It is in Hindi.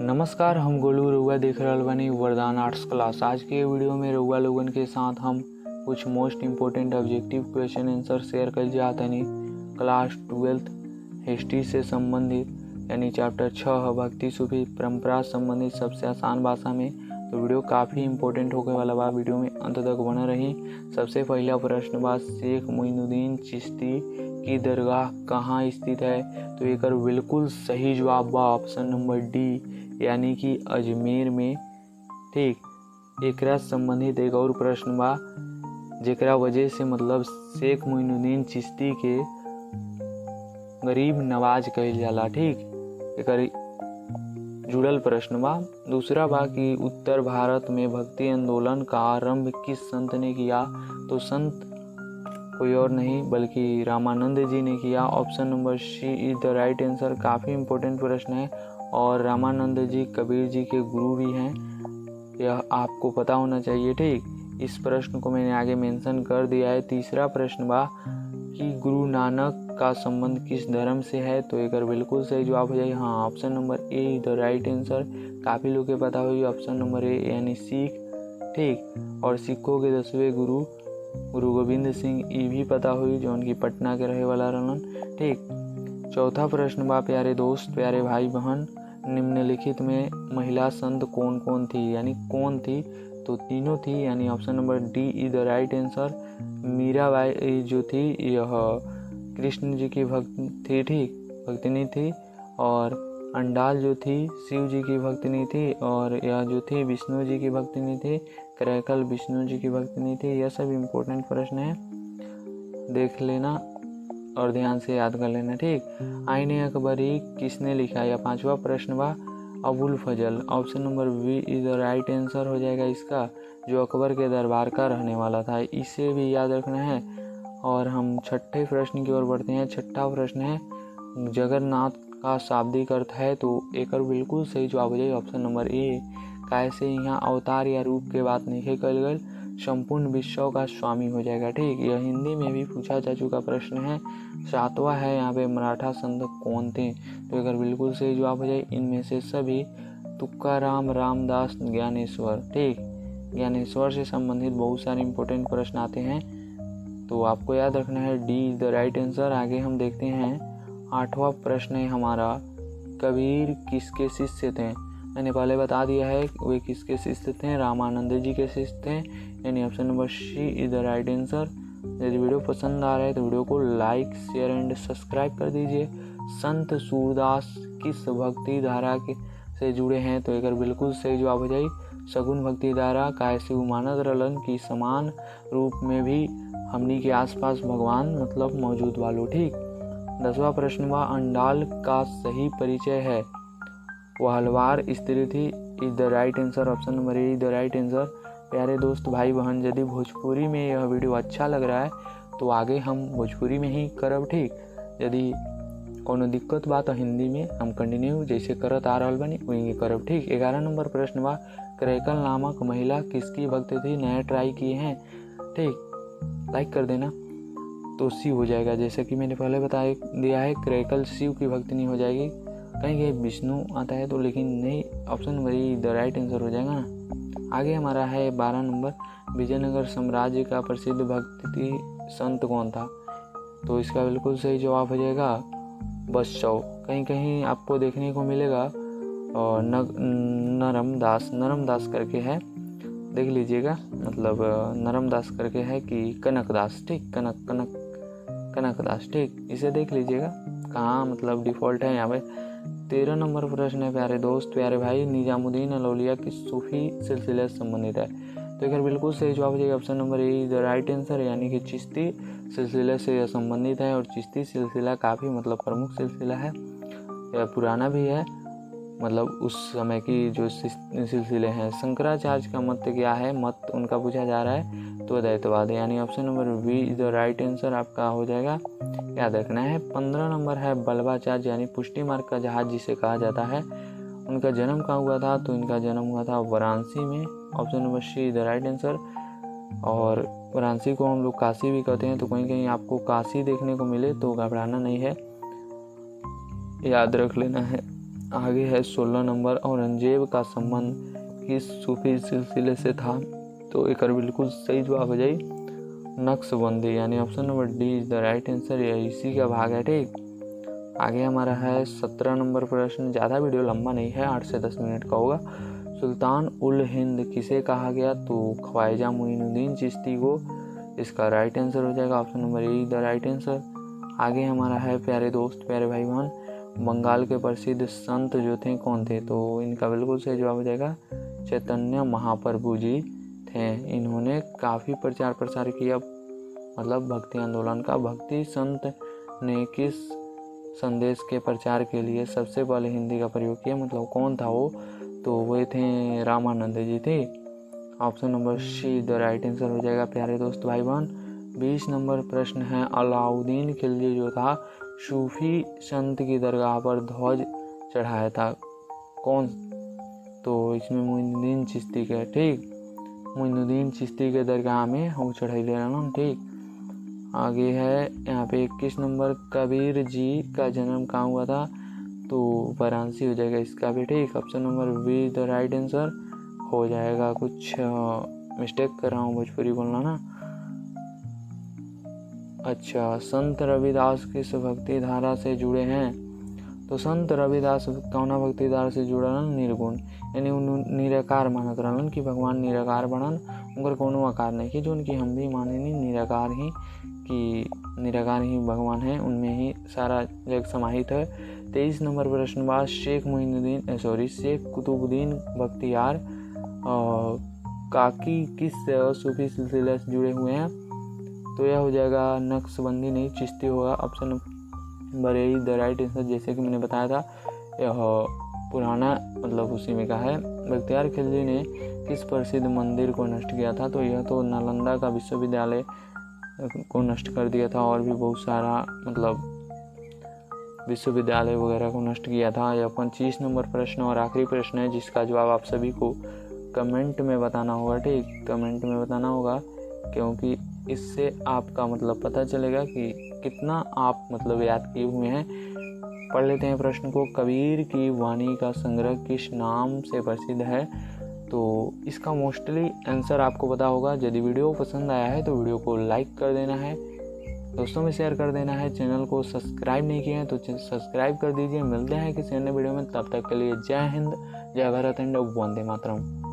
नमस्कार, हम गोलू रउआ देख रहल बानी वरदान आर्ट्स क्लास। आज के वीडियो में रउआ लोगन के साथ हम कुछ most important objective question answer share कर जात हनी। क्लास 12 हिस्ट्री से संबंधित यानी चैप्टर 6 भक्ति सूफी परंपरा संबंधित सबसे आसान भाषा में। तो वीडियो काफ़ी इम्पोर्टेंट होने वाला बा, वीडियो में अंत तक बना रही। सबसे पहला प्रश्न बा, शेख मोइनुद्दीन चिश्ती की दरगाह कहाँ स्थित है? तो एक बिल्कुल सही जवाब बा ऑप्शन नंबर डी यानी कि अजमेर में। ठीक, एकरा संबंधित एक और प्रश्न बा जेकरा वजह से मतलब शेख मोइनुद्दीन चिश्ती के गरीब नवाज कहल जाला। ठीक, एक जुड़ल प्रश्न बा। दूसरा बा कि उत्तर भारत में भक्ति आंदोलन का आरंभ किस संत ने किया? तो संत कोई और नहीं बल्कि रामानंद जी ने किया। Option number C is the right answer. काफ़ी इम्पोर्टेंट प्रश्न है और रामानंद जी कबीर जी के गुरु भी हैं, यह आपको पता होना चाहिए। ठीक, इस प्रश्न को मैंने आगे मेंशन कर दिया है। तीसरा प्रश्न बा कि गुरु नानक का संबंध किस धर्म से है? तो एक बिल्कुल सही जवाब हो जाए हाँ, option number A is the right answer. काफ़ी लोग के पता होगी ऑप्शन नंबर ए यानी सिख। ठीक, और सिखों के 10वें गुरु गुरु गोविंद सिंह ये भी पता हुई जो उनकी पटना के रहे वाला रहलन। ठीक, चौथा प्रश्न बा, प्यारे दोस्त प्यारे भाई बहन, निम्नलिखित में महिला संत कौन कौन थी यानी कौन थी? तो तीनों थी यानी option number D is the right answer. Mirabai जो थी यह कृष्ण जी की भक्त थी, ठीक भक्तिनी थी। और अंडाल जो थी शिव जी की भक्तिनी थी। और यह जो थी विष्णु जी की भक्तिनी थी। करैकल विष्णु जी की भक्तिनी थी। यह सब इम्पोर्टेंट प्रश्न है, देख लेना और ध्यान से याद कर लेना। ठीक, आईने अकबरी किसने लिखा? या पांचवा प्रश्न बा, Abul Fazal. Option number B is the right answer हो जाएगा इसका, जो अकबर के दरबार का रहने वाला था। इसे भी याद रखना है। और हम छठे प्रश्न की ओर बढ़ते हैं। छठा प्रश्न है, जगन्नाथ का शाब्दिक अर्थ है? तो एक बिल्कुल सही जवाब हो जाएगा ऑप्शन नंबर ए। कैसे यहाँ अवतार या रूप के बात नहीं कल गई, संपूर्ण विश्व का स्वामी हो जाएगा। ठीक, यह हिंदी में भी पूछा जा चुका प्रश्न है। सातवां है यहाँ पे, मराठा संत कौन थे? तो अगर बिल्कुल सही जवाब हो जाए इनमें से सभी, तुकाराम, रामदास, ज्ञानेश्वर। ठीक, ज्ञानेश्वर से संबंधित बहुत सारे इंपॉर्टेंट प्रश्न आते हैं, तो आपको याद रखना है D is the right answer. आगे हम देखते हैं। आठवां प्रश्न है हमारा, कबीर किसके शिष्य थे? मैंने पहले बता दिया है वे किसके शिष्य थे, रामानंद जी के शिष्य थे यानी option number C is the right answer. यदि वीडियो पसंद आ रहा है तो वीडियो को लाइक शेयर एंड सब्सक्राइब कर दीजिए। संत सूरदास किस भक्ति धारा के से जुड़े हैं? तो एक बिल्कुल सही जवाब हो जाए सगुन भक्ति धारा। कैसे मानत रहलन कि समान रूप में भी हमनी के आसपास भगवान मतलब मौजूद वालो। ठीक, 10वां प्रश्न बा, अंडाल का सही परिचय है? वह हलवार स्त्री थी is the right answer. Option number A is the right answer. प्यारे दोस्त भाई बहन, यदि भोजपुरी में यह वीडियो अच्छा लग रहा है तो आगे हम भोजपुरी में ही करब। ठीक, यदि कोनो दिक्कत बा तो हिंदी में हम कंटिन्यू जैसे करत आ रहल बनी वही करब। ठीक, 11 नंबर प्रश्न बा, करैकल नामक महिला किसकी भक्त थी? नया ट्राई किए हैं, ठीक लाइक कर देना तो शिव हो जाएगा। जैसे कि मैंने पहले बता दिया है करैकल शिव की भक्त नहीं हो जाएगी, कहीं विष्णु आता है तो, लेकिन नहीं, option number A the right answer हो जाएगा ना। आगे हमारा है 12 नंबर, विजयनगर साम्राज्य का प्रसिद्ध भक्ति संत कौन था? तो इसका बिल्कुल सही जवाब हो जाएगा बसव। कहीं कहीं आपको देखने को मिलेगा और नरमदास करके है, देख लीजिएगा, मतलब नरमदास करके है कि कनकदास। ठीक, कनकदास। ठीक, इसे देख लीजिएगा कहाँ मतलब डिफॉल्ट है यहाँ पे। 13 नंबर प्रश्न है, प्यारे दोस्त प्यारे भाई, निजामुद्दीन अलौलिया किस सूफी सिलसिले से संबंधित है? तो एक बिल्कुल सही जवाब हो जाएगा option number A the right answer यानी कि चिश्ती सिलसिले से यह संबंधित है। और चिश्ती सिलसिला काफ़ी मतलब प्रमुख सिलसिला है, यह पुराना भी है, मतलब उस समय की जो सिलसिले हैं। शंकराचार्य का मत क्या है? मत उनका पूछा जा रहा है तो द्वैतवाद यानी option number B is the right answer आपका हो जाएगा, याद रखना है। 15 नंबर है, बल्बाचार्य यानी पुष्टि मार्ग का जहाज जिसे कहा जाता है, उनका जन्म कहाँ हुआ था? तो इनका जन्म हुआ था वाराणसी में, option number C is the right answer. और वाराणसी को हम लोग काशी भी कहते हैं, तो कहीं कहीं आपको काशी देखने को मिले तो घबराना नहीं है, याद रख लेना है। आगे है 16 नंबर, औरंगजेब का संबंध किस सूफी सिलसिले से था? तो एक बिल्कुल सही जवाब हो जाए नक्शबंदी, यानी option number D is the right answer, यह इसी का भाग है। ठीक, आगे हमारा है 17 नंबर प्रश्न। ज़्यादा वीडियो लंबा नहीं है, 8 से 10 मिनट का होगा। सुल्तान उल हिंद किसे कहा गया? तो ख्वाजा मुइनुद्दीन चिश्ती को इसका राइट आंसर हो जाएगा option number A the right answer. आगे हमारा है प्यारे दोस्त प्यारे भाई बहन, बंगाल के प्रसिद्ध संत जो थे कौन थे? तो इनका बिल्कुल सही जवाब हो जाएगा चैतन्य महाप्रभु जी थे। इन्होंने काफ़ी प्रचार प्रसार किया, मतलब भक्ति आंदोलन का। भक्ति संत ने किस संदेश के प्रचार के लिए सबसे पहले हिंदी का प्रयोग किया, मतलब कौन था वो? तो वे थे रामानंद जी थे। Option number see the right answer हो जाएगा प्यारे दोस्त भाई बहन। 20 नंबर प्रश्न है, अलाउद्दीन खिलजी जो था सूफी संत की दरगाह पर ध्वज चढ़ाया था कौन? तो इसमें मुइनुद्दीन चिश्ती के। ठीक, मुइनुद्दीन चिश्ती के दरगाह में हम चढ़ाई ले रहा। ठीक, आगे है यहाँ पे 21 नंबर, कबीर जी का जन्म कहाँ हुआ था? तो वाराणसी हो जाएगा इसका भी। ठीक, option number be the right answer हो जाएगा। कुछ मिस्टेक कर रहा हूँ भोजपुरी बोलना ना। अच्छा, संत रविदास किस भक्ति धारा से जुड़े हैं? तो संत रविदास कौना भक्ति धारा से जुड़ल? निर्गुण, यानी निराकार मानत रहलन कि भगवान निराकार बनन, उनकर कोनो आकार नहीं कि जो उनकी हम भी मानेनी निराकार ही, कि निराकार ही भगवान है, उनमें ही सारा जग समाहित है। 23 नंबर प्रश्न बाद शेख कुतुबुद्दीन बख्तियार काकी किस सूफी सिलसिले से जुड़े हुए हैं? तो यह हो जाएगा नक्शबंदी नहीं चिश्ती होगा option number A the right answer. जैसे कि मैंने बताया था यह पुराना मतलब उसी में का है। बख्तियार खिलजी ने किस प्रसिद्ध मंदिर को नष्ट किया था? तो यह तो नालंदा का विश्वविद्यालय को नष्ट कर दिया था, और भी बहुत सारा मतलब विश्वविद्यालय वगैरह को नष्ट किया था। यह 25 नंबर प्रश्न और आखिरी प्रश्न है, जिसका जवाब आप सभी को कमेंट में बताना होगा। ठीक, कमेंट में बताना होगा, क्योंकि इससे आपका मतलब पता चलेगा कि कितना आप मतलब याद किए हुए हैं। पढ़ लेते हैं प्रश्न को। कबीर की वाणी का संग्रह किस नाम से प्रसिद्ध है? तो इसका मोस्टली आंसर आपको पता होगा। यदि वीडियो पसंद आया है तो वीडियो को लाइक कर देना है, दोस्तों में शेयर कर देना है। चैनल को सब्सक्राइब नहीं किया है तो सब्सक्राइब कर दीजिए। मिलते हैं किसी अन्य वीडियो में, तब तक के लिए जय हिंद, जय भारत एंड वंदे मातरम।